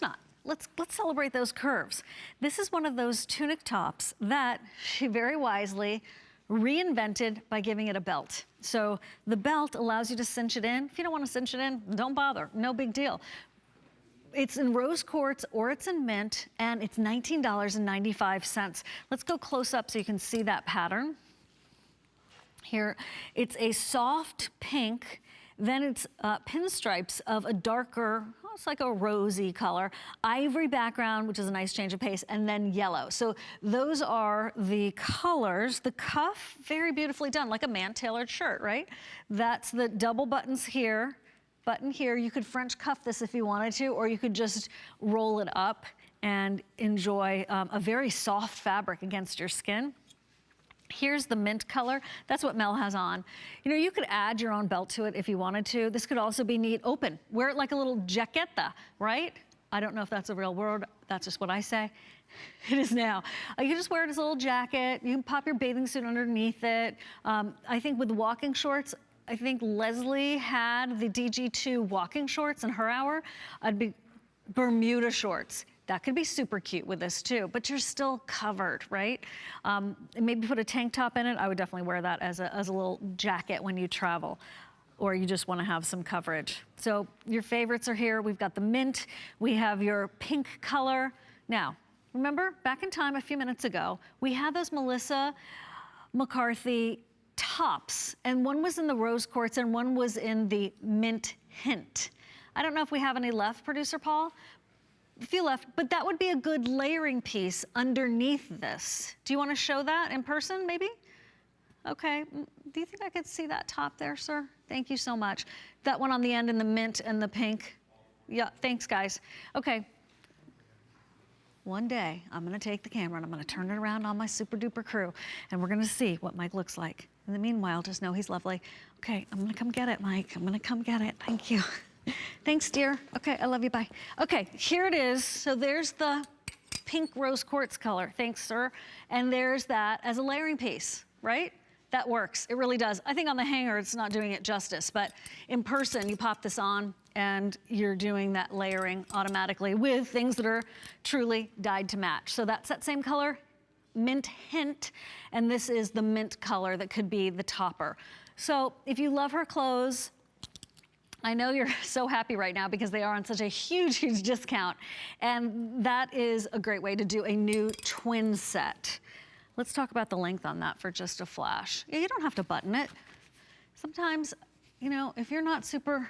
not. Let's celebrate those curves. This is one of those tunic tops that she very wisely reinvented by giving it a belt. So the belt allows you to cinch it in. If you don't want to cinch it in, don't bother, no big deal. It's in rose quartz or it's in mint, and it's $19.95. Let's go close up so you can see that pattern. Here, it's a soft pink, then it's pinstripes of a darker, it's like a rosy color, ivory background, which is a nice change of pace, and then yellow. So those are the colors. The cuff, very beautifully done, like a man-tailored shirt, right? That's the double buttons here, button here. You could French cuff this if you wanted to, or you could just roll it up and enjoy a very soft fabric against your skin. Here's the mint color. That's what Mel has on. You know, you could add your own belt to it if you wanted to. This could also be neat open. Wear it like a little jaqueta, right? I don't know if that's a real word. That's just what I say. It is now. You can just wear it as a little jacket. You can pop your bathing suit underneath it. I think with walking shorts, I think Leslie had the DG2 walking shorts in her hour. I'd be Bermuda shorts. That could be super cute with this too, but you're still covered, right? Maybe put a tank top in it. I would definitely wear that as a little jacket when you travel, or you just wanna have some coverage. So your favorites are here. We've got the mint, we have your pink color. Now, remember back in time a few minutes ago, we had those Melissa McCarthy tops, and one was in the rose quartz and one was in the mint hint. I don't know if we have any left, Producer Paul. A few left, but that would be a good layering piece underneath this. Do you want to show that in person, maybe? Okay, do you think I could see that top there, sir? Thank you so much. That one on the end in the mint and the pink. Yeah, thanks, guys. Okay. One day, I'm gonna take the camera and I'm gonna turn it around on my super duper crew, and we're gonna see what Mike looks like. In the meanwhile, just know he's lovely. Okay, I'm gonna come get it, Mike. I'm gonna come get it, thank you. Thanks, dear. Okay, I love you, bye. Okay, here it is. So there's the pink rose quartz color. Thanks, sir. And there's that as a layering piece, right? That works, it really does. I think on the hanger, it's not doing it justice, but in person, you pop this on and you're doing that layering automatically with things that are truly dyed to match. So that's that same color, mint hint, and this is the mint color that could be the topper. So if you love her clothes, I know you're so happy right now because they are on such a huge, huge discount. And that is a great way to do a new twin set. Let's talk about the length on that for just a flash. You don't have to button it. Sometimes, you know, if you're not super,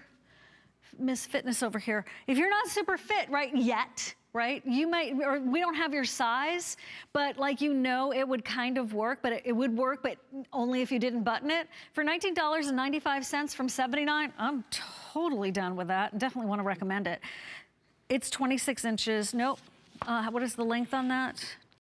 Miss Fitness over here, if you're not super fit right yet, right? You might, or we don't have your size, but like, you know, it would kind of work, but it would work, but only if you didn't button it. For $19.95 from $79, I'm totally done with that. Definitely want to recommend it. It's 26 inches. Nope. What is the length on that?